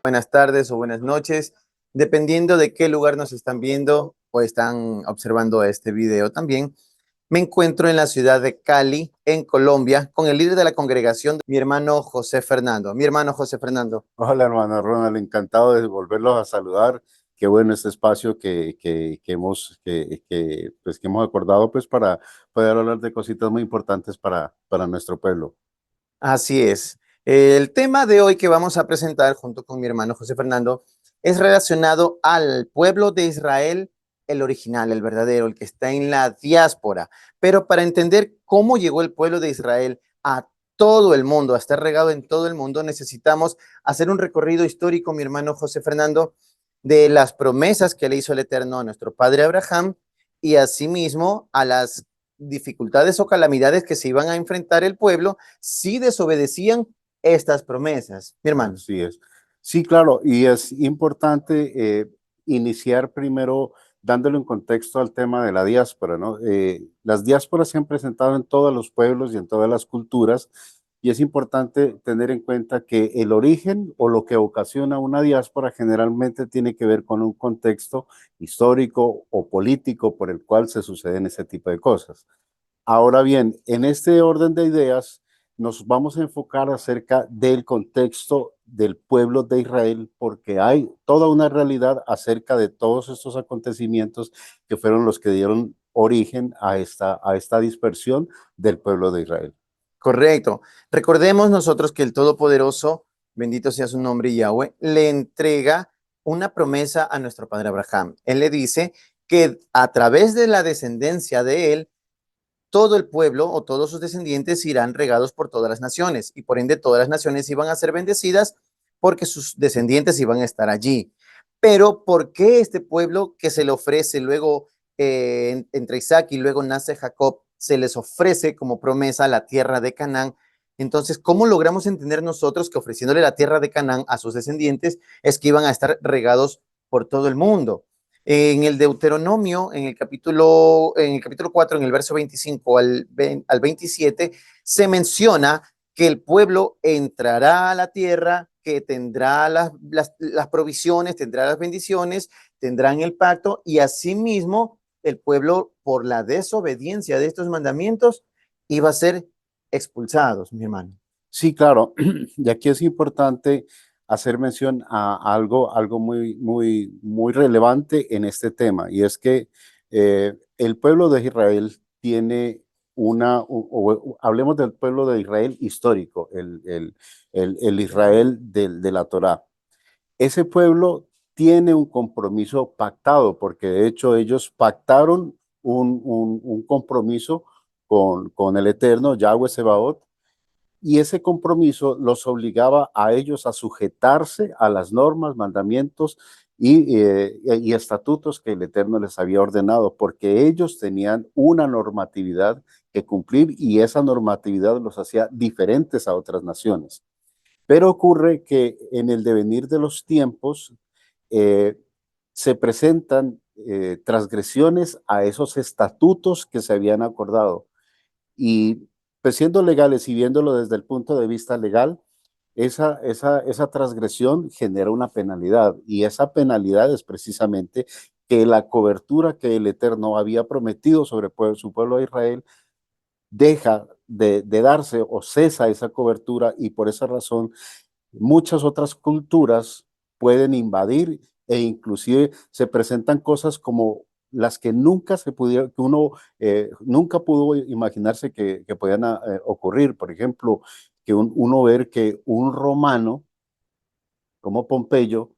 Buenas tardes o buenas noches, dependiendo de qué lugar nos están viendo o están observando este video también. Me encuentro en la ciudad de Cali, en Colombia, con el líder de la congregación, mi hermano José Fernando. Mi hermano José Fernando. Hola, hermano Ronald, encantado de volverlos a saludar. Qué bueno este espacio que hemos acordado pues, para poder hablar de cositas muy importantes para nuestro pueblo. Así es. El tema de hoy que vamos a presentar junto con mi hermano José Fernando es relacionado al pueblo de Israel, el original, el verdadero, el que está en la diáspora. Pero para entender cómo llegó el pueblo de Israel a todo el mundo, a estar regado en todo el mundo, necesitamos hacer un recorrido histórico, mi hermano José Fernando, de las promesas que le hizo el Eterno a nuestro padre Abraham y asimismo a las dificultades o calamidades que se iban a enfrentar el pueblo si desobedecían estas promesas, mi hermano. Así es. Sí, claro, y es importante iniciar primero dándole un contexto al tema de la diáspora, ¿no? Las diásporas se han presentado en todos los pueblos y en todas las culturas, y es importante tener en cuenta que el origen o lo que ocasiona una diáspora generalmente tiene que ver con un contexto histórico o político por el cual se suceden ese tipo de cosas. Ahora bien, en este orden de ideas, nos vamos a enfocar acerca del contexto del pueblo de Israel, porque hay toda una realidad acerca de todos estos acontecimientos que fueron los que dieron origen a esta dispersión del pueblo de Israel. Correcto. Recordemos nosotros que el Todopoderoso, bendito sea su nombre Yahweh, le entrega una promesa a nuestro padre Abraham. Él le dice que a través de la descendencia de él, todo el pueblo o todos sus descendientes irán regados por todas las naciones y por ende todas las naciones iban a ser bendecidas porque sus descendientes iban a estar allí. Pero ¿por qué este pueblo que se le ofrece luego entre Isaac y luego nace Jacob, se les ofrece como promesa la tierra de Canaán? Entonces, ¿cómo logramos entender nosotros que ofreciéndole la tierra de Canaán a sus descendientes es que iban a estar regados por todo el mundo? En el Deuteronomio, en el capítulo 4, en el verso 25 al 27, se menciona que el pueblo entrará a la tierra, que tendrá las provisiones, tendrá las bendiciones, tendrán el pacto y asimismo el pueblo por la desobediencia de estos mandamientos iba a ser expulsados, mi hermano. Sí, claro, y aquí es importante hacer mención a algo muy relevante en este tema, y es que el pueblo de Israel tiene hablemos del pueblo de Israel histórico, el Israel de la Torá. Ese pueblo tiene un compromiso pactado, porque de hecho ellos pactaron un compromiso con el Eterno, Yahweh Sebaot, y ese compromiso los obligaba a ellos a sujetarse a las normas, mandamientos y estatutos que el Eterno les había ordenado, porque ellos tenían una normatividad que cumplir y esa normatividad los hacía diferentes a otras naciones. Pero ocurre que en el devenir de los tiempos eh, se presentan transgresiones a esos estatutos que se habían acordado. Y pues siendo legales y viéndolo desde el punto de vista legal, esa transgresión genera una penalidad y esa penalidad es precisamente que la cobertura que el Eterno había prometido sobre su pueblo de Israel deja de darse o cesa esa cobertura y por esa razón muchas otras culturas pueden invadir e inclusive se presentan cosas como las que nunca se pudieron, que uno nunca pudo imaginarse que podían ocurrir. Por ejemplo, que uno ver que un romano como Pompeyo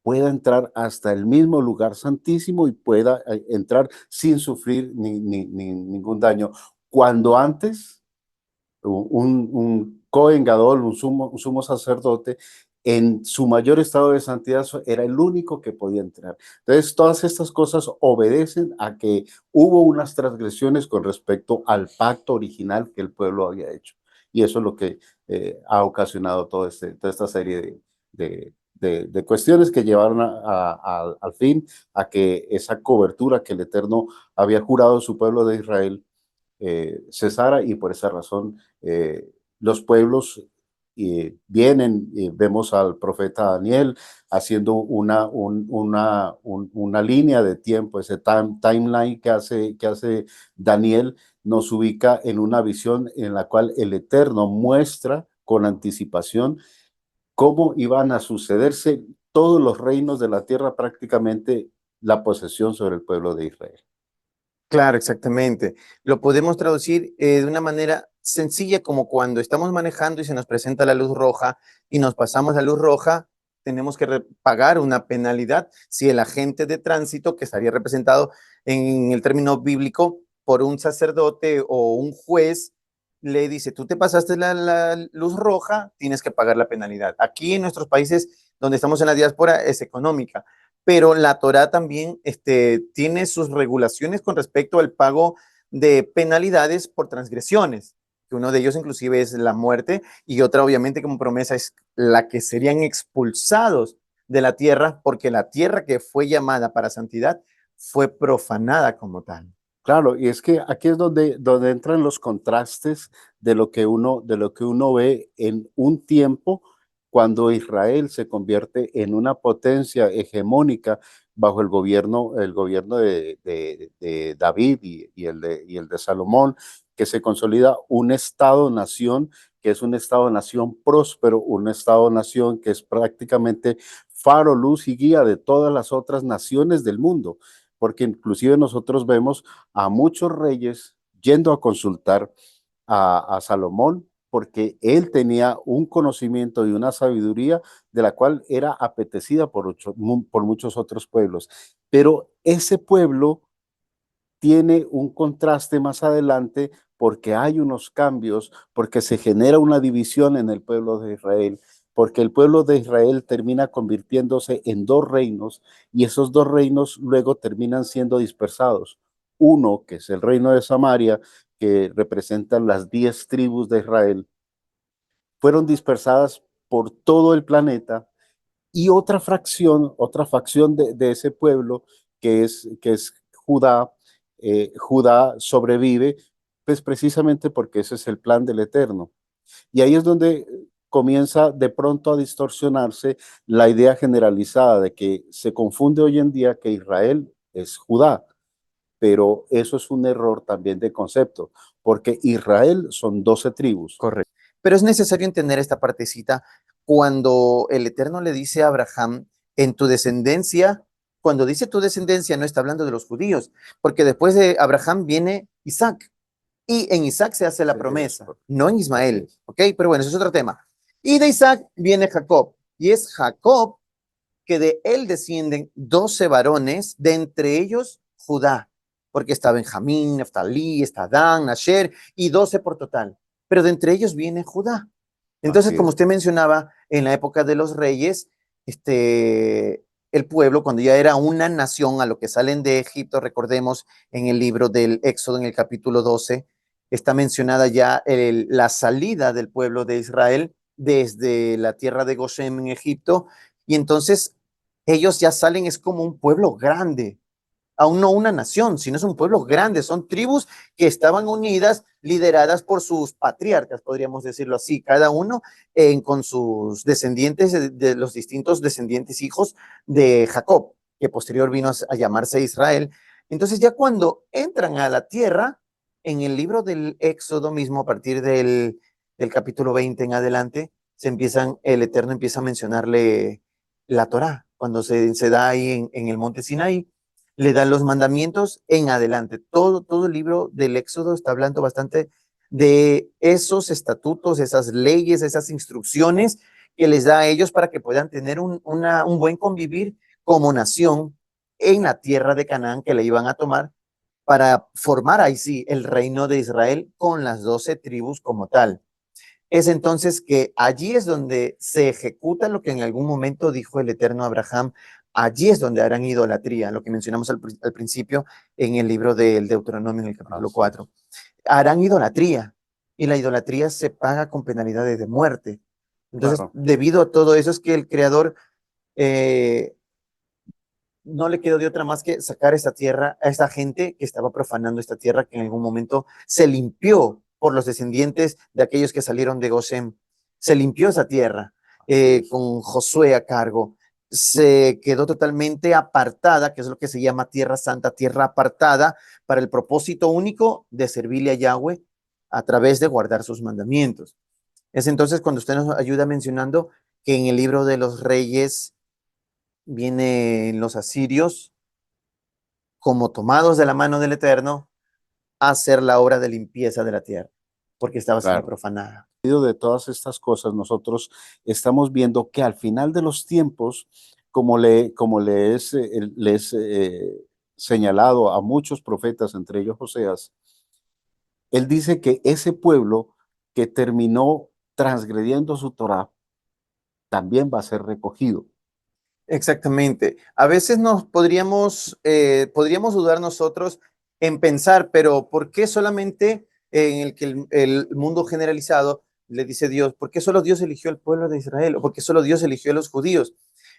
pueda entrar hasta el mismo lugar santísimo y pueda entrar sin sufrir ningún daño. Cuando antes un Cohen Gadol, un sumo sacerdote, en su mayor estado de santidad era el único que podía entrar. Entonces, todas estas cosas obedecen a que hubo unas transgresiones con respecto al pacto original que el pueblo había hecho. Y eso es lo que ha ocasionado toda esta serie de cuestiones que llevaron al fin a que esa cobertura que el Eterno había jurado a su pueblo de Israel cesara y por esa razón los pueblos vienen, vemos al profeta Daniel haciendo una línea de tiempo, ese timeline que hace Daniel nos ubica en una visión en la cual el Eterno muestra con anticipación cómo iban a sucederse todos los reinos de la tierra, prácticamente la posesión sobre el pueblo de Israel. Claro, exactamente. Lo podemos traducir de una manera sencilla como cuando estamos manejando y se nos presenta la luz roja y nos pasamos la luz roja, tenemos que pagar una penalidad si el agente de tránsito, que estaría representado en el término bíblico por un sacerdote o un juez, le dice, tú te pasaste la luz roja, tienes que pagar la penalidad. Aquí en nuestros países donde estamos en la diáspora es económica, pero la Torá también tiene sus regulaciones con respecto al pago de penalidades por transgresiones, que uno de ellos inclusive es la muerte y otra obviamente como promesa es la que serían expulsados de la tierra porque la tierra que fue llamada para santidad fue profanada como tal. Claro, y es que aquí es donde entran los contrastes de lo que uno ve en un tiempo cuando Israel se convierte en una potencia hegemónica bajo el gobierno de David y el de Salomón, que se consolida un Estado-nación, que es un Estado-nación próspero, un Estado-nación que es prácticamente faro, luz y guía de todas las otras naciones del mundo, porque inclusive nosotros vemos a muchos reyes yendo a consultar a Salomón porque él tenía un conocimiento y una sabiduría de la cual era apetecida por muchos otros pueblos. Pero ese pueblo tiene un contraste más adelante porque hay unos cambios, porque se genera una división en el pueblo de Israel, porque el pueblo de Israel termina convirtiéndose en dos reinos y esos dos reinos luego terminan siendo dispersados. Uno, que es el reino de Samaria, que representan las 10 tribus de Israel, fueron dispersadas por todo el planeta y otra facción de ese pueblo que es Judá, Judá sobrevive, pues precisamente porque ese es el plan del Eterno. Y ahí es donde comienza de pronto a distorsionarse la idea generalizada de que se confunde hoy en día que Israel es Judá, pero eso es un error también de concepto, porque Israel son 12 tribus. Correcto. Pero es necesario entender esta partecita cuando el Eterno le dice a Abraham, en tu descendencia, cuando dice tu descendencia no está hablando de los judíos, porque después de Abraham viene Isaac y en Isaac se hace la promesa, no en Ismael, ¿ok? Pero bueno, eso es otro tema. Y de Isaac viene Jacob y es Jacob que de él descienden 12 varones, de entre ellos Judá, porque está Benjamín, Neftalí, está Dan, Asher, y 12 por total. Pero de entre ellos viene Judá. Entonces, Así como es. usted mencionaba, en la época de los reyes, el pueblo, cuando ya era una nación, a lo que salen de Egipto, recordemos en el libro del Éxodo, en el capítulo 12, está mencionada ya la salida del pueblo de Israel desde la tierra de Goshen en Egipto, y entonces ellos ya salen, es como un pueblo grande, aún no una nación, sino es un pueblo grande, son tribus que estaban unidas, lideradas por sus patriarcas, podríamos decirlo así, cada uno con sus descendientes, de los distintos descendientes hijos de Jacob, que posterior vino a llamarse Israel. Entonces ya cuando entran a la tierra, en el libro del Éxodo mismo, a partir del capítulo 20 en adelante, el Eterno empieza a mencionarle la Torá, cuando se da ahí en el monte Sinaí, le dan los mandamientos en adelante. Todo el libro del Éxodo está hablando bastante de esos estatutos, esas leyes, esas instrucciones que les da a ellos para que puedan tener un buen convivir como nación en la tierra de Canaán que le iban a tomar para formar ahí sí el reino de Israel con las 12 tribus como tal. Es entonces que allí es donde se ejecuta lo que en algún momento dijo el eterno Abraham. Allí es donde harán idolatría, lo que mencionamos al principio en el libro del Deuteronomio, en el capítulo Así es. 4. Harán idolatría y la idolatría se paga con penalidades de muerte. Entonces, Claro. debido a todo eso es que el Creador eh, no le quedó de otra más que sacar esta tierra a esta gente que estaba profanando esta tierra que en algún momento se limpió por los descendientes de aquellos que salieron de Gosén. se limpió esa tierra con Josué a cargo. Se quedó totalmente apartada, que es lo que se llama tierra santa, tierra apartada para el propósito único de servirle a Yahweh a través de guardar sus mandamientos. Es entonces cuando usted nos ayuda mencionando que en el libro de los reyes vienen los asirios como tomados de la mano del Eterno a hacer la obra de limpieza de la tierra, porque estaba siendo Claro. profanada. De todas estas cosas, nosotros estamos viendo que al final de los tiempos, como le es señalado a muchos profetas, entre ellos Oseas, él dice que ese pueblo que terminó transgrediendo su Torá también va a ser recogido. Exactamente. A veces podríamos dudar nosotros en pensar, pero ¿por qué solamente en el que el mundo generalizado le dice Dios, ¿por qué solo Dios eligió al pueblo de Israel? ¿O por qué solo Dios eligió a los judíos?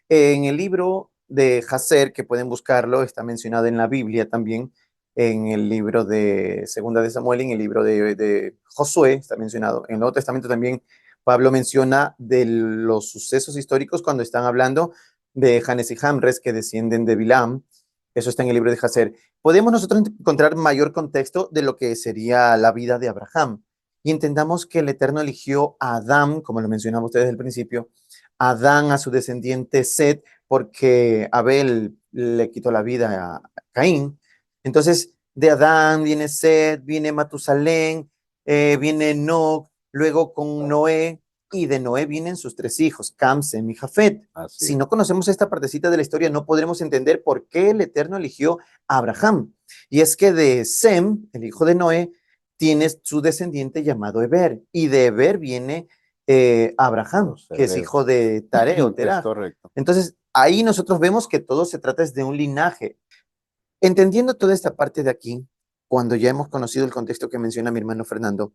En el libro de Jacer, que pueden buscarlo, está mencionado en la Biblia también, en el libro de Segunda de Samuel, en el libro de Josué, está mencionado. En el Nuevo Testamento también Pablo menciona de los sucesos históricos cuando están hablando de Janes y Jambres que descienden de Bilam. Eso está en el libro de Jacer. Podemos nosotros encontrar mayor contexto de lo que sería la vida de Abraham. Y entendamos que el Eterno eligió a Adán, como lo mencionamos ustedes al principio, a Adán, a su descendiente Set, porque Abel le quitó la vida a Caín. Entonces, de Adán viene Set, viene Matusalén, viene Enoch, luego con Noé, y de Noé vienen sus tres hijos, Cam, Sem y Jafet. Así Si es. no conocemos esta partecita de la historia, no podremos entender por qué el Eterno eligió a Abraham. Y es que de Sem, el hijo de Noé, tiene su descendiente llamado Eber, y de Eber viene Abraham, Los que es hijo hebreos. de Tareo, Es Terah. correcto. Entonces, ahí nosotros vemos que todo se trata de un linaje. Entendiendo toda esta parte de aquí, cuando ya hemos conocido el contexto que menciona mi hermano Fernando,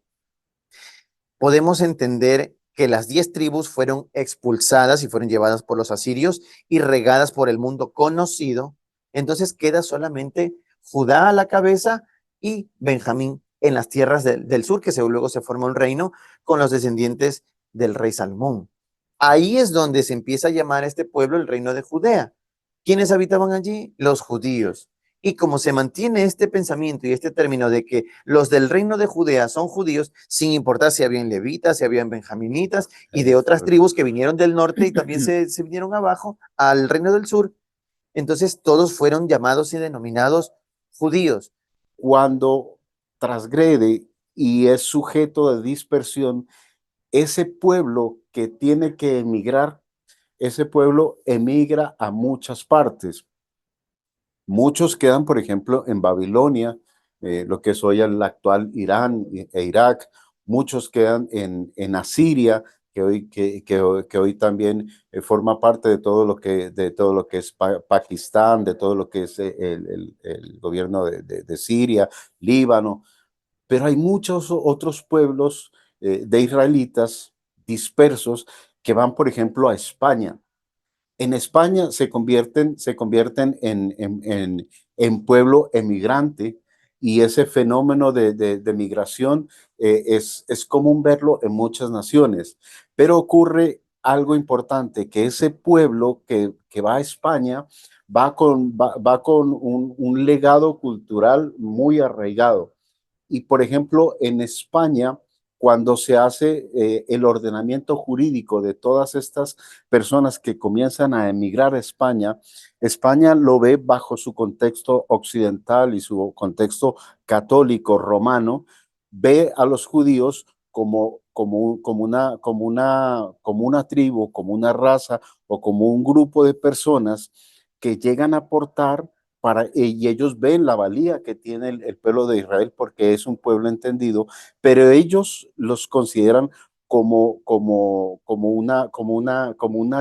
podemos entender que las 10 tribus fueron expulsadas y fueron llevadas por los asirios y regadas por el mundo conocido. Entonces queda solamente Judá a la cabeza y Benjamín en las tierras del sur, que luego se forma un reino con los descendientes del rey Salmón. Ahí es donde se empieza a llamar a este pueblo el reino de Judea. ¿Quiénes habitaban allí? Los judíos. Y como se mantiene este pensamiento y este término de que los del reino de Judea son judíos, sin importar si habían levitas, si habían benjaminitas y de Es otras correcto. tribus que vinieron del norte y también se vinieron abajo al reino del sur, entonces todos fueron llamados y denominados judíos. Cuando transgrede y es sujeto de dispersión, ese pueblo que tiene que emigrar, ese pueblo emigra a muchas partes. Muchos quedan, por ejemplo, en Babilonia, lo que es hoy el actual Irán e Irak. Muchos quedan en Asiria, que hoy también forma parte de todo lo que es Pakistán, de todo lo que es el gobierno de Siria, Líbano. Pero hay muchos otros pueblos de israelitas dispersos que van, por ejemplo, a España. En España se convierten en pueblo emigrante, y ese fenómeno de migración es común verlo en muchas naciones, pero ocurre algo importante, que ese pueblo que va a España va con un legado cultural muy arraigado. Y por ejemplo, en España, cuando se hace el ordenamiento jurídico de todas estas personas que comienzan a emigrar a España, España lo ve bajo su contexto occidental y su contexto católico romano, ve a los judíos como una tribu, como una raza o como un grupo de personas que llegan a aportar y ellos ven la valía que tiene el pueblo de Israel porque es un pueblo entendido, pero ellos los consideran como una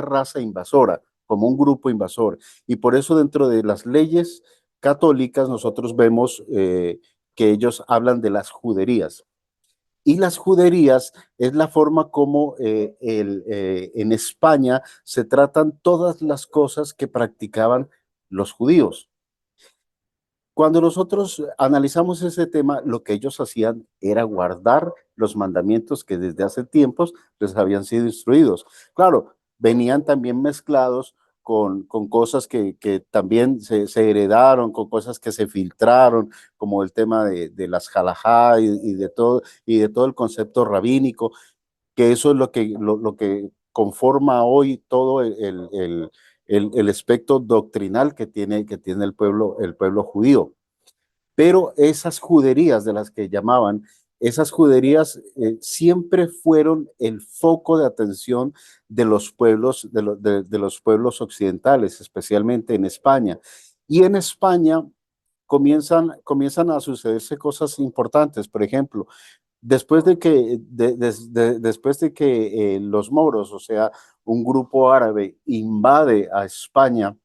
raza invasora, como un grupo invasor. Y por eso dentro de las leyes católicas nosotros vemos que ellos hablan de las juderías. Y las juderías es la forma como en España se tratan todas las cosas que practicaban los judíos. Cuando nosotros analizamos ese tema, lo que ellos hacían era guardar los mandamientos que desde hace tiempos les habían sido instruidos. Claro, venían también mezclados con cosas que también se heredaron, con cosas que se filtraron, como el tema de las halajá y de todo el concepto rabínico, que eso es lo que conforma hoy todo el aspecto doctrinal que tiene el pueblo judío. Pero esas juderías de las que llamaban, esas juderías siempre fueron el foco de atención de los pueblos, de los pueblos occidentales, especialmente en España. Y en España comienzan a sucederse cosas importantes. Por ejemplo, después de que los moros, o sea, un grupo árabe, invade a España,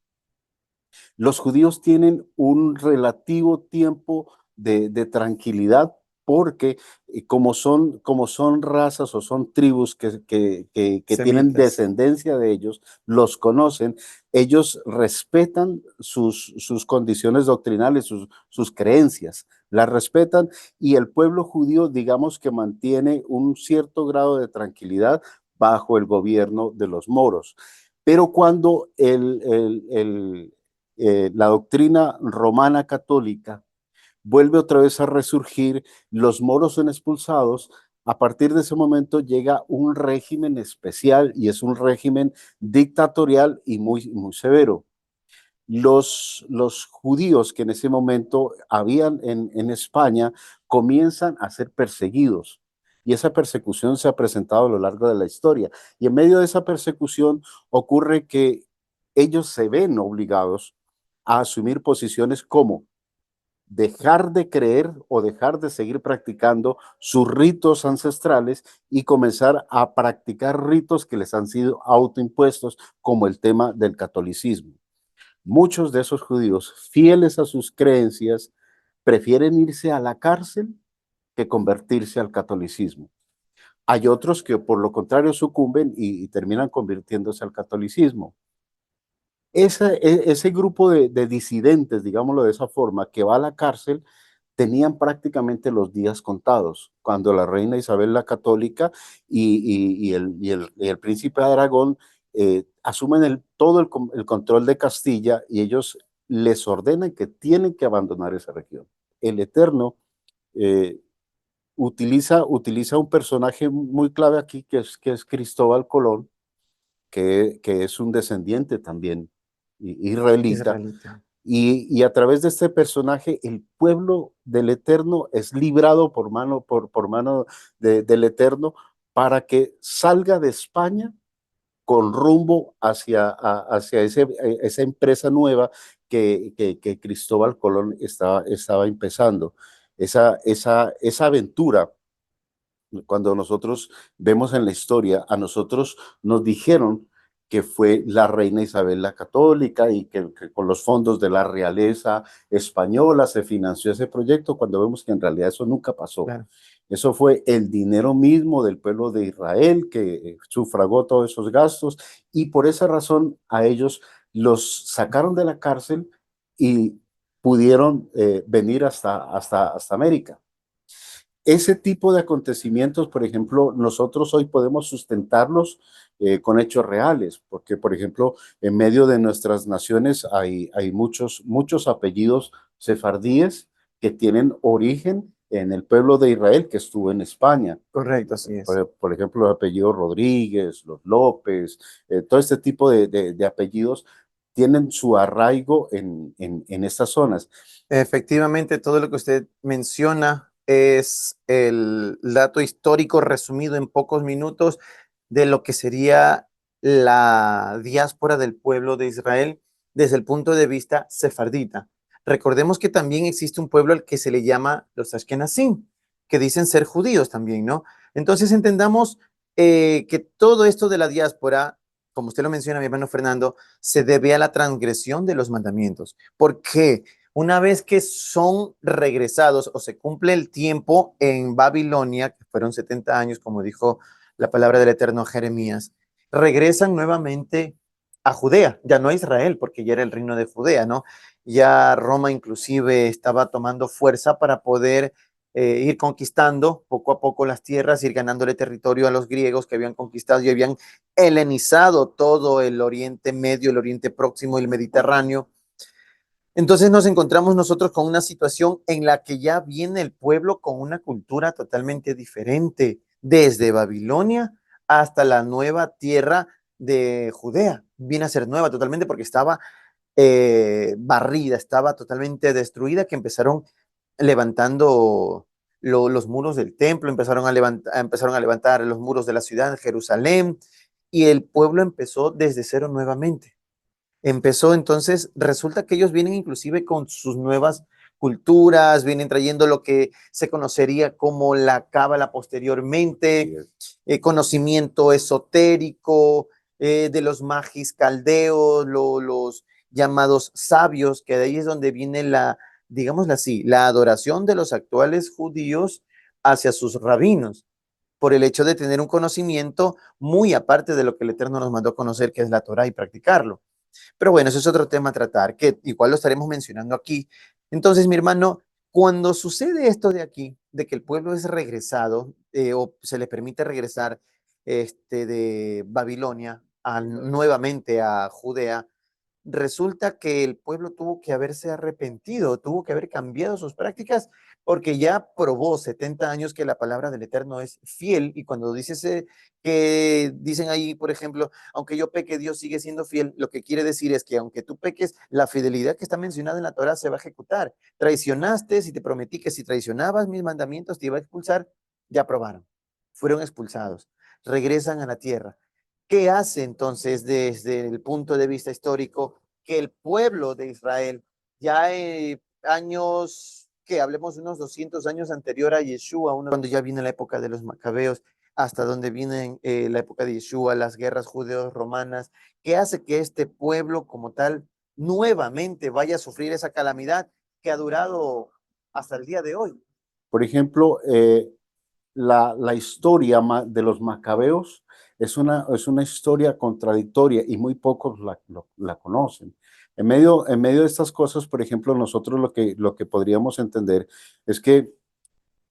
los judíos tienen un relativo tiempo de tranquilidad porque como son razas o son tribus que tienen Semitas. descendencia de ellos, los conocen, ellos respetan sus condiciones doctrinales, sus creencias, las respetan, y el pueblo judío, digamos que mantiene un cierto grado de tranquilidad bajo el gobierno de los moros. Pero cuando la doctrina romana católica vuelve otra vez a resurgir, los moros son expulsados. A partir de ese momento llega un régimen especial y es un régimen dictatorial y muy severo. Los judíos que en ese momento habían en España comienzan a ser perseguidos, y esa persecución se ha presentado a lo largo de la historia. Y en medio de esa persecución ocurre que ellos se ven obligados a asumir posiciones como dejar de creer o dejar de seguir practicando sus ritos ancestrales y comenzar a practicar ritos que les han sido autoimpuestos, como el tema del catolicismo. Muchos de esos judíos, fieles a sus creencias, prefieren irse a la cárcel que convertirse al catolicismo. Hay otros que por lo contrario sucumben y terminan convirtiéndose al catolicismo. Ese grupo de disidentes, digámoslo de esa forma, que va a la cárcel, tenían prácticamente los días contados, cuando la reina Isabel la Católica y el príncipe de Aragón asumen todo el control de Castilla, y ellos les ordenan que tienen que abandonar esa región. El Eterno eh, utiliza un personaje muy clave aquí, que es Cristóbal Colón, que es un descendiente también israelita, Israelita. y a través de este personaje, el pueblo del Eterno es librado por mano del Eterno para que salga de España con rumbo hacia esa empresa nueva que Cristóbal Colón estaba empezando. Esa aventura, cuando nosotros vemos en la historia, a nosotros nos dijeron que fue la reina Isabel la Católica y que con los fondos de la realeza española se financió ese proyecto, cuando vemos que en realidad eso nunca pasó. Claro. Eso fue el dinero mismo del pueblo de Israel que sufragó todos esos gastos, y por esa razón a ellos los sacaron de la cárcel y pudieron venir hasta América. Ese tipo de acontecimientos, por ejemplo, nosotros hoy podemos sustentarlos con hechos reales, porque, por ejemplo, en medio de nuestras naciones hay muchos apellidos sefardíes que tienen origen en el pueblo de Israel que estuvo en España. Correcto, así es. Por ejemplo, los apellidos Rodríguez, los López, todo este tipo de apellidos tienen su arraigo en estas zonas. Efectivamente, todo lo que usted menciona es el dato histórico resumido en pocos minutos de lo que sería la diáspora del pueblo de Israel desde el punto de vista sefardita. Recordemos que también existe un pueblo al que se le llama los Ashkenazim, que dicen ser judíos también, ¿no? Entonces entendamos que todo esto de la diáspora, como usted lo menciona, mi hermano Fernando, se debe a la transgresión de los mandamientos. ¿Por qué? Una vez que son regresados o se cumple el tiempo en Babilonia, que fueron 70 años, como dijo la palabra del Eterno a Jeremías, regresan nuevamente a Judea, ya no a Israel, porque ya era el reino de Judea, ¿no? Ya Roma inclusive estaba tomando fuerza para poder ir conquistando poco a poco las tierras, ir ganándole territorio a los griegos que habían conquistado y habían helenizado todo el Oriente Medio, el Oriente Próximo y el Mediterráneo. Entonces nos encontramos nosotros con una situación en la que ya viene el pueblo con una cultura totalmente diferente, desde Babilonia hasta la nueva tierra de Judea. Viene a ser nueva totalmente porque estaba barrida, estaba totalmente destruida, que empezaron levantando los muros del templo, empezaron a levantar los muros de la ciudad de Jerusalén, y el pueblo empezó desde cero nuevamente. Empezó entonces, resulta que ellos vienen inclusive con sus nuevas culturas, vienen trayendo lo que se conocería como la cábala posteriormente, conocimiento esotérico de los magis caldeos, los llamados sabios, que de ahí es donde viene la, digámoslo así, la adoración de los actuales judíos hacia sus rabinos, por el hecho de tener un conocimiento muy aparte de lo que el Eterno nos mandó a conocer, que es la Torah, y practicarlo. Pero bueno, eso es otro tema a tratar, que igual lo estaremos mencionando aquí. Entonces, mi hermano, cuando sucede esto de aquí, de que el pueblo es regresado o se le permite regresar de Babilonia nuevamente a Judea, resulta que el pueblo tuvo que haberse arrepentido, tuvo que haber cambiado sus prácticas, porque ya probó 70 años que la palabra del Eterno es fiel, y cuando dices que dicen ahí, por ejemplo, aunque yo peque, Dios sigue siendo fiel, lo que quiere decir es que aunque tú peques, la fidelidad que está mencionada en la Torah se va a ejecutar. Traicionaste, si te prometí que si traicionabas mis mandamientos te iba a expulsar, ya probaron, fueron expulsados, regresan a la tierra. ¿Qué hace entonces desde el punto de vista histórico que el pueblo de Israel, ya años, que hablemos de unos 200 años anterior a Yeshua, cuando ya viene la época de los macabeos, hasta donde viene la época de Yeshua, las guerras judeos-romanas, qué hace que este pueblo como tal nuevamente vaya a sufrir esa calamidad que ha durado hasta el día de hoy? Por ejemplo, la historia de los macabeos es una historia contradictoria y muy pocos la conocen. En medio de estas cosas, por ejemplo, nosotros lo que podríamos entender es que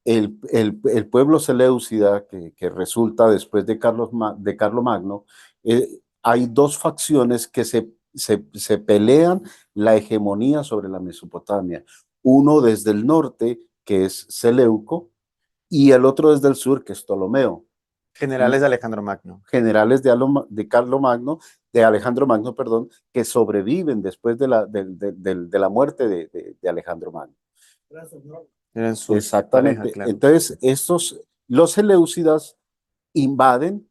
el pueblo seleucida que resulta después de de Carlomagno, hay dos facciones que se pelean la hegemonía sobre la Mesopotamia. Uno desde el norte, que es Seleuco, y el otro desde el sur, que es Ptolomeo. Generales de Alejandro Magno. Generales de Carlomagno, de Alejandro Magno, perdón, que sobreviven después de la muerte de Alejandro Magno. Eran sus parejas, Exactamente. claro. Entonces, los seleucidas invaden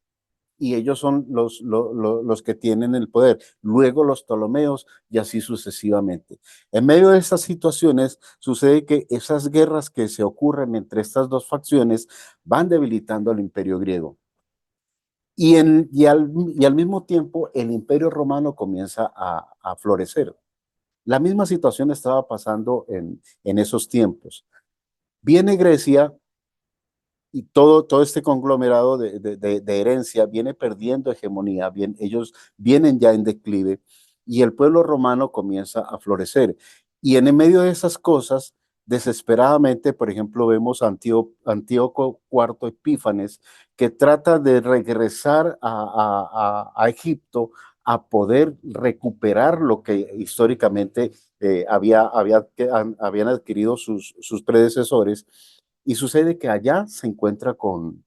y ellos son los que tienen el poder. Luego los Ptolomeos y así sucesivamente. En medio de estas situaciones sucede que esas guerras que se ocurren entre estas dos facciones van debilitando al imperio griego. Y al mismo tiempo el imperio romano comienza a florecer. La misma situación estaba pasando en esos tiempos. Viene Grecia y todo este conglomerado de herencia viene perdiendo hegemonía, ellos vienen ya en declive y el pueblo romano comienza a florecer. Y en el medio de esas cosas, desesperadamente, por ejemplo, vemos a Antíoco IV Epífanes, que trata de regresar a Egipto a poder recuperar lo que históricamente habían adquirido sus predecesores, y sucede que allá se encuentra con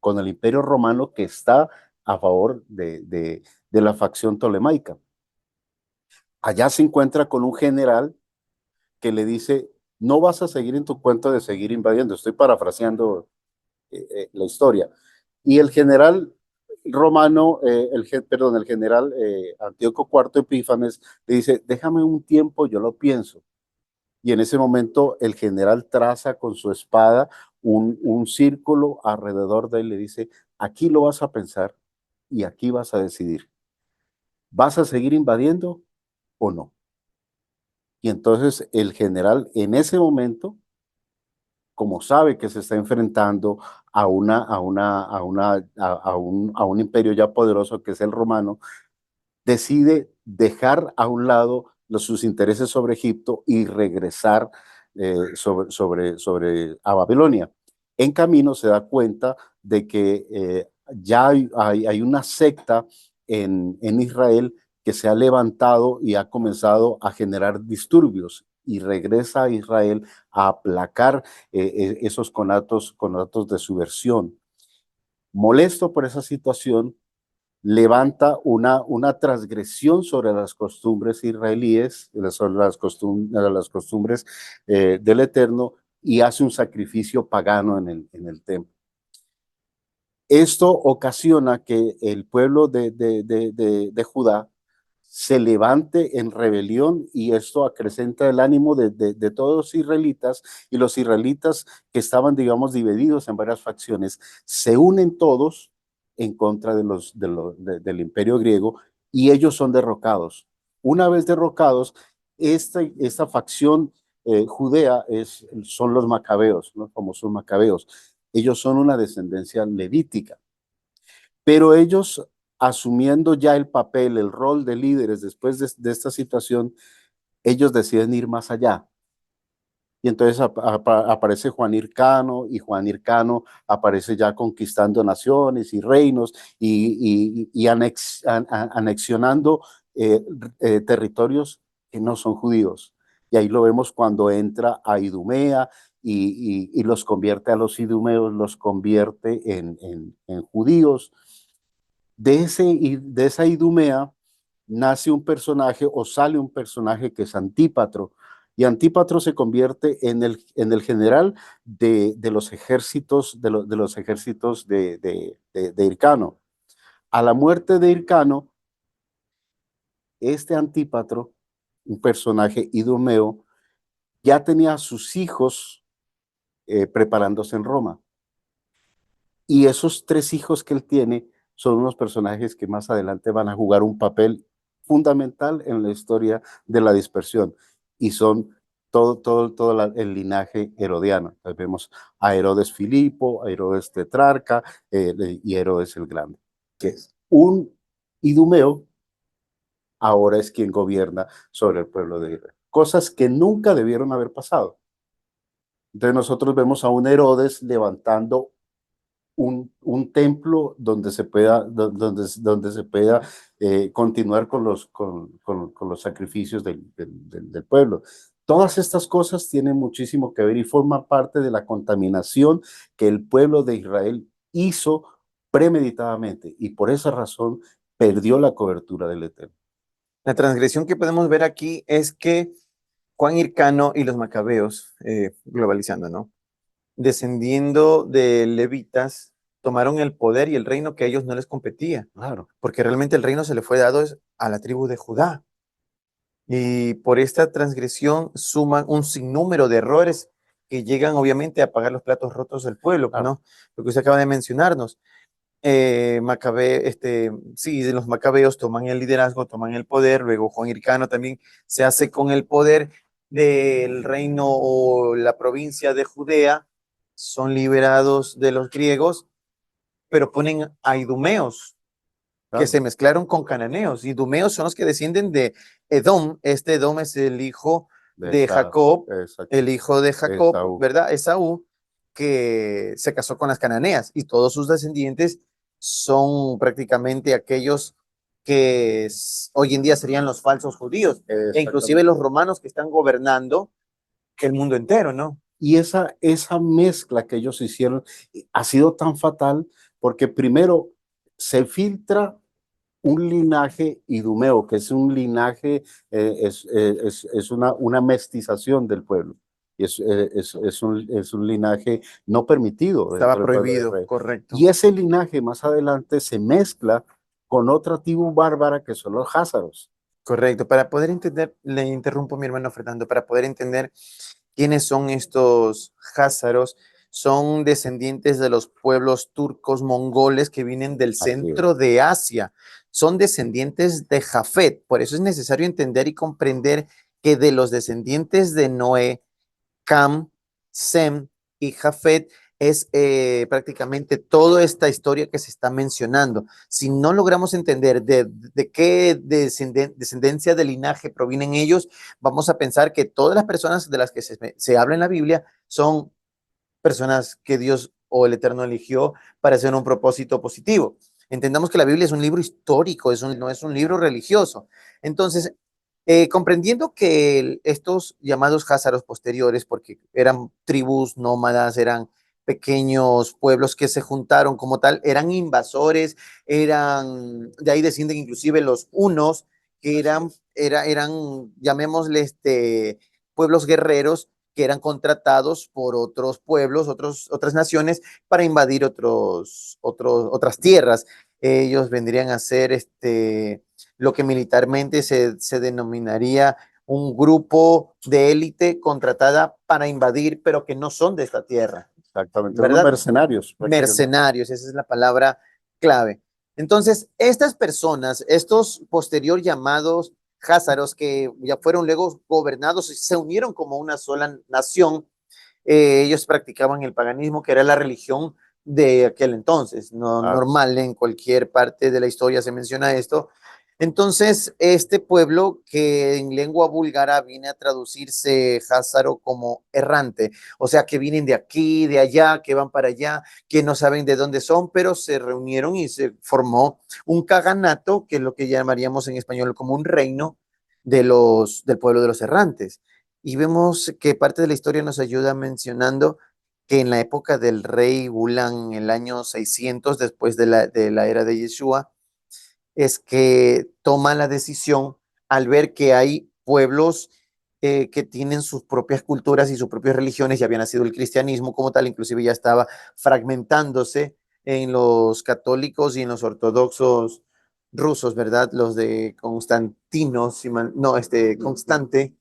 el Imperio Romano, que está a favor de la facción tolemaica. Allá se encuentra con un general que le dice: no vas a seguir en tu cuento de seguir invadiendo. Estoy parafraseando la historia. Y el general romano, el general Antíoco IV Epífanes le dice: déjame un tiempo, yo lo pienso. Y en ese momento el general traza con su espada un círculo alrededor de él y le dice: aquí lo vas a pensar y aquí vas a decidir. ¿Vas a seguir invadiendo o no? Y entonces el general en ese momento, como sabe que se está enfrentando a un imperio ya poderoso que es el romano, decide dejar a un lado sus intereses sobre Egipto y regresar a Babilonia. En camino se da cuenta de que ya hay una secta en Israel que se ha levantado y ha comenzado a generar disturbios y regresa a Israel a aplacar esos conatos de subversión. Molesto por esa situación, levanta una transgresión sobre las costumbres israelíes, sobre las costumbres del Eterno, y hace un sacrificio pagano en el templo. Esto ocasiona que el pueblo de Judá se levante en rebelión y esto acrecenta el ánimo de todos los israelitas, y los israelitas que estaban, digamos, divididos en varias facciones, se unen todos en contra del imperio griego y ellos son derrocados. Una vez derrocados, esta facción judea son los macabeos, los famosos macabeos. Ellos son una descendencia levítica, pero ellos, asumiendo ya el papel, el rol de líderes después de esta situación, ellos deciden ir más allá. Y entonces aparece Juan Hircano, y Juan Hircano aparece ya conquistando naciones y reinos y anexionando territorios que no son judíos. Y ahí lo vemos cuando entra a Idumea y los convierte a los idumeos, los convierte en judíos. De esa Idumea nace un personaje o sale un personaje que es Antípatro, y Antípatro se convierte en el general de los ejércitos de Hircano. A la muerte de Hircano, este Antípatro, un personaje idumeo, ya tenía a sus hijos preparándose en Roma. Y esos 3 hijos que él tiene son unos personajes que más adelante van a jugar un papel fundamental en la historia de la dispersión, y son todo el linaje herodiano. Entonces vemos a Herodes Filipo, a Herodes Tetrarca y Herodes el Grande, que es un idumeo, ahora es quien gobierna sobre el pueblo de Israel. Cosas que nunca debieron haber pasado. Entonces nosotros vemos a un Herodes levantando un templo donde se pueda continuar con los sacrificios del pueblo. Todas estas cosas tienen muchísimo que ver y forman parte de la contaminación que el pueblo de Israel hizo premeditadamente, y por esa razón perdió la cobertura del Eterno. La transgresión que podemos ver aquí es que Juan Hircano y los macabeos, globalizando, ¿no? Descendiendo de levitas, tomaron el poder y el reino que a ellos no les competía, Claro. porque realmente el reino se le fue dado a la tribu de Judá. Y por esta transgresión suman un sinnúmero de errores que llegan obviamente a pagar los platos rotos del pueblo, Claro. ¿no? Lo que usted acaba de mencionarnos. Sí, los macabeos toman el liderazgo, toman el poder, luego Juan Hircano también se hace con el poder del reino o la provincia de Judea, son liberados de los griegos, pero ponen a idumeos que Claro. se mezclaron con cananeos. Idumeos son los que descienden de Edom. Este Edom es el hijo de Jacob, el hijo de Jacob, Esaú. ¿verdad? Esaú, que se casó con las cananeas, y todos sus descendientes son prácticamente aquellos que hoy en día serían los falsos judíos, e inclusive los romanos que están gobernando el mundo entero, ¿no? Y esa mezcla que ellos hicieron ha sido tan fatal porque primero se filtra un linaje idumeo, que es un linaje, es una mestización del pueblo. Y es un linaje no permitido Estaba dentro del pueblo de prohibido, Israel. correcto. Y ese linaje más adelante se mezcla con otra tribu bárbara que son los házaros. Correcto. Para poder entender, le interrumpo a mi hermano Fernando, para poder entender quiénes son estos házaros, son descendientes de los pueblos turcos mongoles que vienen del centro de Asia, son descendientes de Jafet. Por eso es necesario entender y comprender que de los descendientes de Noé, Cam, Sem y Jafet, es prácticamente toda esta historia que se está mencionando. Si no logramos entender de qué descendencia de linaje provienen ellos, vamos a pensar que todas las personas de las que se habla en la Biblia son personas que Dios o el Eterno eligió para hacer un propósito positivo. Entendamos que la Biblia es un libro histórico, no es un libro religioso. Entonces, comprendiendo que estos llamados házaros posteriores, porque eran tribus nómadas, eran pequeños pueblos que se juntaron como tal, eran invasores, de ahí descienden inclusive los hunos, que eran llamémosle, pueblos guerreros que eran contratados por otros pueblos, otras naciones, para invadir otras tierras. Ellos vendrían a ser lo que militarmente se denominaría un grupo de élite contratada para invadir, pero que no son de esta tierra, Exactamente, unos ¿verdad? mercenarios prácticamente. Mercenarios, esa es la palabra clave. Entonces, estas personas, estos posterior llamados házaros que ya fueron luego gobernados y se unieron como una sola nación, ellos practicaban el paganismo, que era la religión de aquel entonces, no Claro, normal, en cualquier parte de la historia se menciona esto. Entonces, este pueblo que en lengua búlgara viene a traducirse házaro como errante, o sea, que vienen de aquí, de allá, que van para allá, que no saben de dónde son, pero se reunieron y se formó un caganato, que es lo que llamaríamos en español como un reino del pueblo de los errantes. Y vemos que parte de la historia nos ayuda mencionando que en la época del rey Bulan, el año 600 después de la era de Yeshua, es que toma la decisión al ver que hay pueblos que tienen sus propias culturas y sus propias religiones, ya había nacido el cristianismo como tal, inclusive ya estaba fragmentándose en los católicos y en los ortodoxos rusos, ¿verdad? Los de Constantino, no, Constante.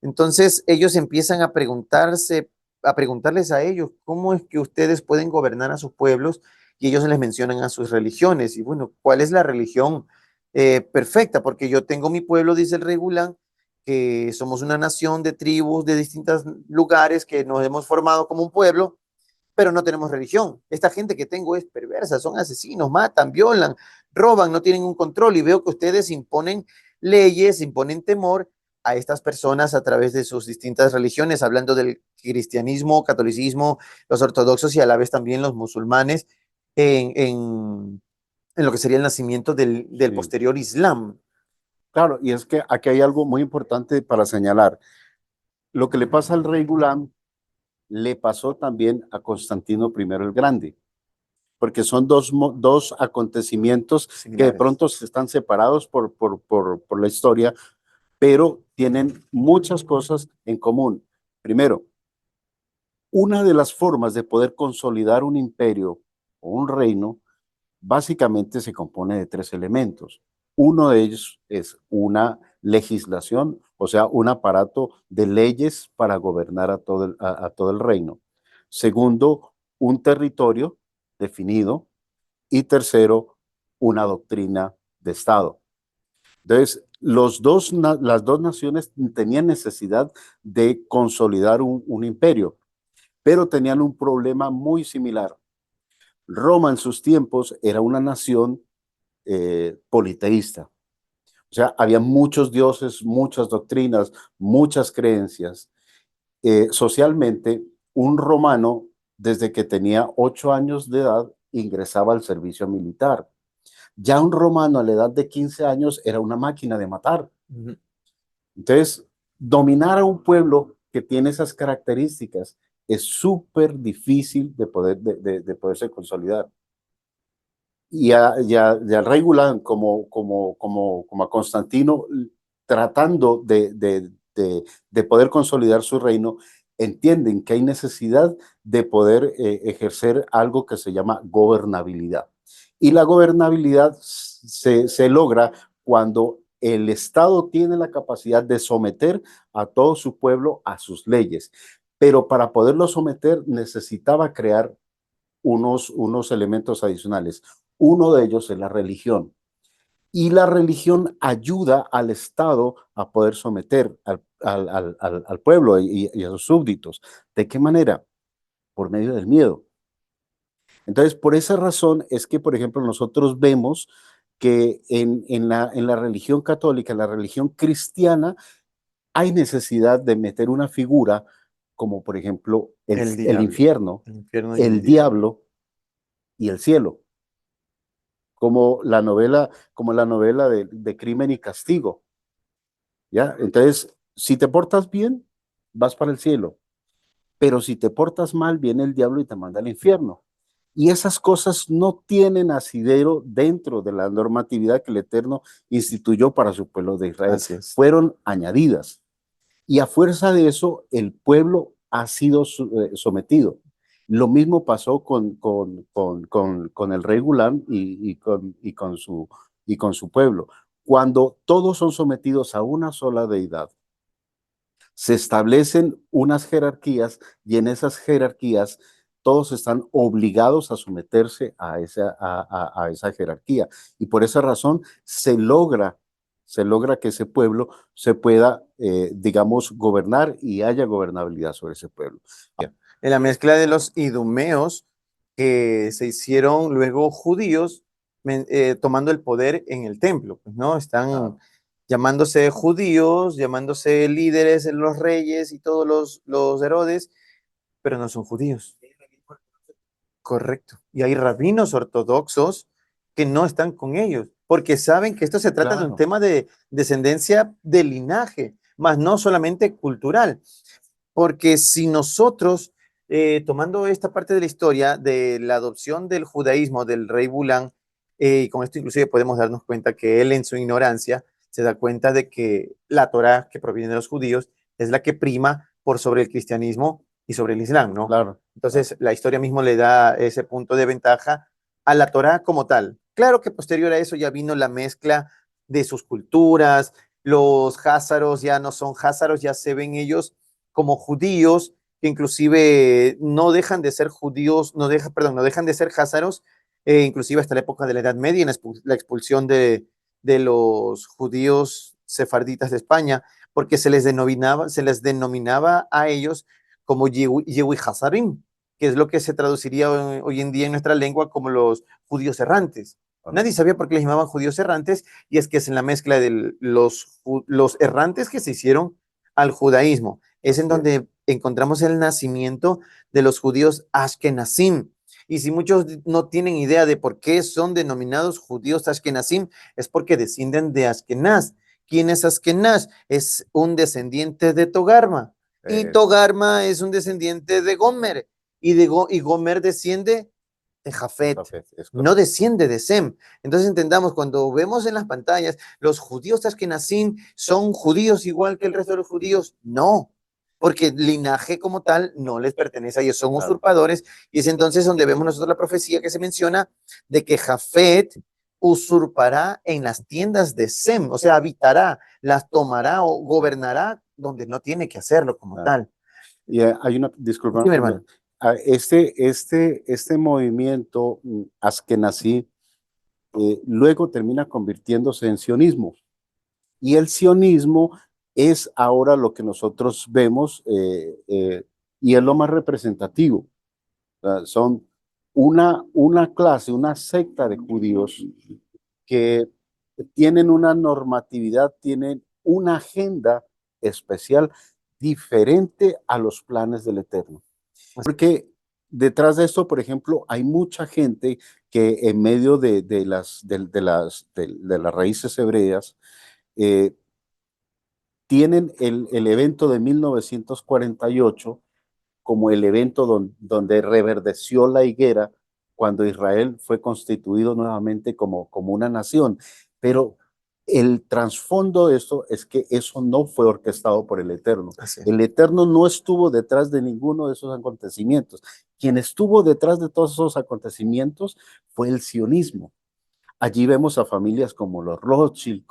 Entonces ellos empiezan a preguntarles a ellos, ¿cómo es que ustedes pueden gobernar a sus pueblos? Y ellos les mencionan a sus religiones. Y bueno, ¿cuál es la religión perfecta? Porque yo tengo mi pueblo, dice el rey Gulán, que somos una nación de tribus de distintos lugares que nos hemos formado como un pueblo, pero no tenemos religión. Esta gente que tengo es perversa, son asesinos, matan, violan, roban, no tienen un control y veo que ustedes imponen leyes, imponen temor a estas personas a través de sus distintas religiones, hablando del cristianismo, catolicismo, los ortodoxos y a la vez también los musulmanes en, en, en lo que sería el nacimiento del sí. posterior Islam. Claro, y es que aquí hay algo muy importante para señalar. Lo que le pasa al rey Gulam le pasó también a Constantino I el Grande, porque son dos acontecimientos que de Similares. pronto se están separados por la historia, pero tienen muchas cosas en común. Primero, una de las formas de poder consolidar un imperio o un reino básicamente se compone de tres elementos. Uno de ellos es una legislación, o sea, un aparato de leyes para gobernar a todo el reino. Segundo, un territorio definido. Y tercero, una doctrina de Estado. Entonces, las dos naciones tenían necesidad de consolidar un imperio, pero tenían un problema muy similar. Roma en sus tiempos era una nación politeísta. O sea, había muchos dioses, muchas doctrinas, muchas creencias. Socialmente, un romano, desde que tenía 8 años de edad, ingresaba al servicio militar. Ya un romano a la edad de 15 años era una máquina de matar. Ujú. Entonces, dominar a un pueblo que tiene esas características es súper difícil de poderse consolidar. Y al rey Gulán como a Constantino, tratando de poder consolidar su reino, entienden que hay necesidad de poder ejercer algo que se llama gobernabilidad. Y la gobernabilidad se logra cuando el Estado tiene la capacidad de someter a todo su pueblo a sus leyes. Pero para poderlo someter necesitaba crear unos elementos adicionales. Uno de ellos es la religión. Y la religión ayuda al Estado a poder someter al pueblo y a sus súbditos. ¿De qué manera? por medio del miedo. Entonces, por esa razón es que, por ejemplo, nosotros vemos que en la religión católica, en la religión cristiana, hay necesidad de meter una figura como, por ejemplo, El el diablo, infierno, el infierno y el el diablo. diablo y el cielo, como la novela de Crimen y Castigo, ¿ya? Entonces, si te portas bien, vas para el cielo, pero si te portas mal, viene el diablo y te manda al infierno. Y esas cosas no tienen asidero dentro de la normatividad que el Eterno instituyó para su pueblo de Israel. Así es. Fueron añadidas. Y a fuerza de eso, el pueblo ha sido sometido. Lo mismo pasó con el rey Gulán y con su pueblo. Cuando todos son sometidos a una sola deidad, se establecen unas jerarquías y en esas jerarquías todos están obligados a someterse a esa jerarquía. Y por esa razón se logra que ese pueblo se pueda, digamos, gobernar y haya gobernabilidad sobre ese pueblo. En la mezcla de los idumeos que se hicieron luego judíos tomando el poder en el templo, pues, ¿no? Están llamándose judíos, llamándose líderes, los reyes y todos los Herodes, pero no son judíos. Correcto. Y hay rabinos ortodoxos que no están con ellos, porque saben que esto se trata de un Claro. tema de descendencia de linaje, más no solamente cultural. Porque si nosotros, tomando esta parte de la historia de la adopción del judaísmo del rey Bulán, y con esto inclusive podemos darnos cuenta que él en su ignorancia se da cuenta de que la Torá que proviene de los judíos es la que prima por sobre el cristianismo y sobre el islam, ¿no? Claro. Entonces la historia mismo le da ese punto de ventaja a la Torá como tal. Claro que posterior a eso ya vino la mezcla de sus culturas, los házaros ya no son házaros, ya se ven ellos como judíos, que inclusive no dejan de ser judíos, no dejan de ser házaros, inclusive hasta la época de la Edad Media, en la expulsión de los judíos sefarditas de España, porque se les denominaba a ellos como Yehui Hazarim, que es lo que se traduciría hoy en día en nuestra lengua como los judíos errantes. Nadie sabía por qué les llamaban judíos errantes, y es que es en la mezcla de los errantes que se hicieron al judaísmo. Es en donde encontramos el nacimiento de los judíos Ashkenazim. Y si muchos no tienen idea de por qué son denominados judíos Ashkenazim, es porque descienden de Ashkenaz. ¿Quién es Ashkenaz? Es un descendiente de Togarma. Y Togarma es un descendiente de Gomer. Y Gomer desciende de Jafet, no desciende de Sem. Entonces entendamos, cuando vemos en las pantallas, los judíos Ashkenazim son judíos igual que el resto de los judíos, no, porque el linaje como tal no les pertenece a ellos, son usurpadores, y es entonces donde vemos nosotros la profecía que se menciona de que Jafet usurpará en las tiendas de Sem, o sea, habitará, las tomará o gobernará donde no tiene que hacerlo como tal. Y hay disculpa, Sí, mi hermano. Este movimiento askenazí luego termina convirtiéndose en sionismo. Y el sionismo es ahora lo que nosotros vemos y es lo más representativo. Son una clase, una secta de judíos que tienen una normatividad, tienen una agenda especial diferente a los planes del Eterno. Porque detrás de esto, por ejemplo, hay mucha gente que en medio de las raíces hebreas tienen el evento de 1948 como el evento donde reverdeció la higuera cuando Israel fue constituido nuevamente como una nación. Pero el trasfondo de esto es que eso no fue orquestado por el Eterno. El Eterno no estuvo detrás de ninguno de esos acontecimientos. Quien estuvo detrás de todos esos acontecimientos fue el sionismo. Allí vemos a familias como los Rothschild,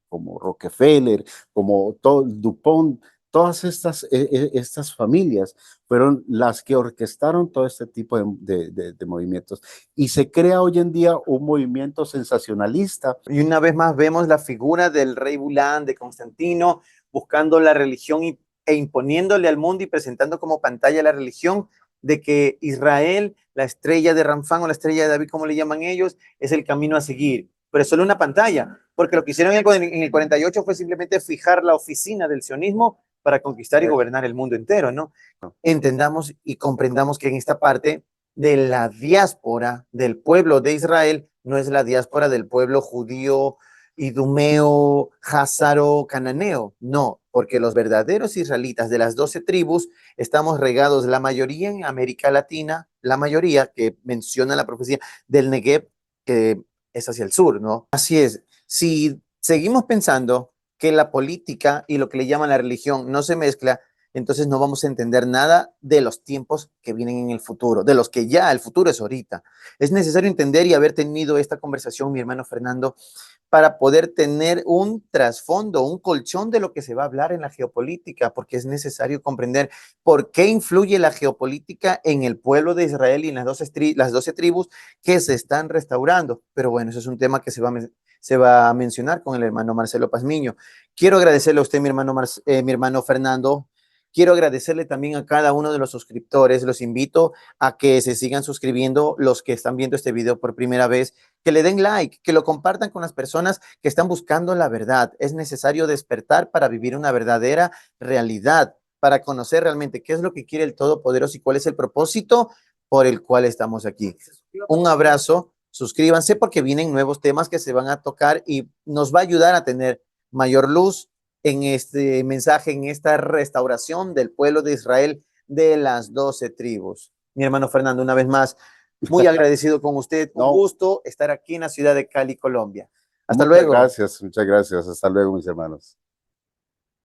como Rockefeller, como DuPont. Todas estas familias fueron las que orquestaron todo este tipo de movimientos. Y se crea hoy en día un movimiento sensacionalista. Y una vez más vemos la figura del rey Bulán, de Constantino, buscando la religión e imponiéndole al mundo y presentando como pantalla la religión de que Israel, la estrella de Ramfán o la estrella de David, como le llaman ellos, es el camino a seguir. Pero es solo una pantalla, porque lo que hicieron en el 48 fue simplemente fijar la oficina del sionismo para conquistar y gobernar el mundo entero, ¿no? Entendamos y comprendamos que en esta parte de la diáspora del pueblo de Israel no es la diáspora del pueblo judío, idumeo, házaro, cananeo, no, porque los verdaderos israelitas de las 12 tribus estamos regados la mayoría en América Latina, la mayoría que menciona la profecía del Negev, que es hacia el sur, ¿no? Así es, si seguimos pensando que la política y lo que le llaman la religión no se mezcla, entonces no vamos a entender nada de los tiempos que vienen en el futuro, de los que ya el futuro es ahorita. Es necesario entender y haber tenido esta conversación, mi hermano Fernando, para poder tener un trasfondo, un colchón de lo que se va a hablar en la geopolítica, porque es necesario comprender por qué influye la geopolítica en el pueblo de Israel y en las 12 tribus que se están restaurando. Pero bueno, eso es un tema que se va a mencionar con el hermano Marcelo Pazmiño. Quiero agradecerle a usted, mi hermano Fernando. Quiero agradecerle también a cada uno de los suscriptores. Los invito a que se sigan suscribiendo los que están viendo este video por primera vez, que le den like, que lo compartan con las personas que están buscando la verdad. Es necesario despertar para vivir una verdadera realidad, para conocer realmente qué es lo que quiere el Todopoderoso y cuál es el propósito por el cual estamos aquí. Un abrazo, suscríbanse porque vienen nuevos temas que se van a tocar y nos va a ayudar a tener mayor luz en este mensaje, en esta restauración del pueblo de Israel de las 12 tribus. Mi hermano Fernando, una vez más, muy agradecido con usted. Un gusto estar aquí en la ciudad de Cali, Colombia. Hasta luego. Muchas gracias. Hasta luego, mis hermanos.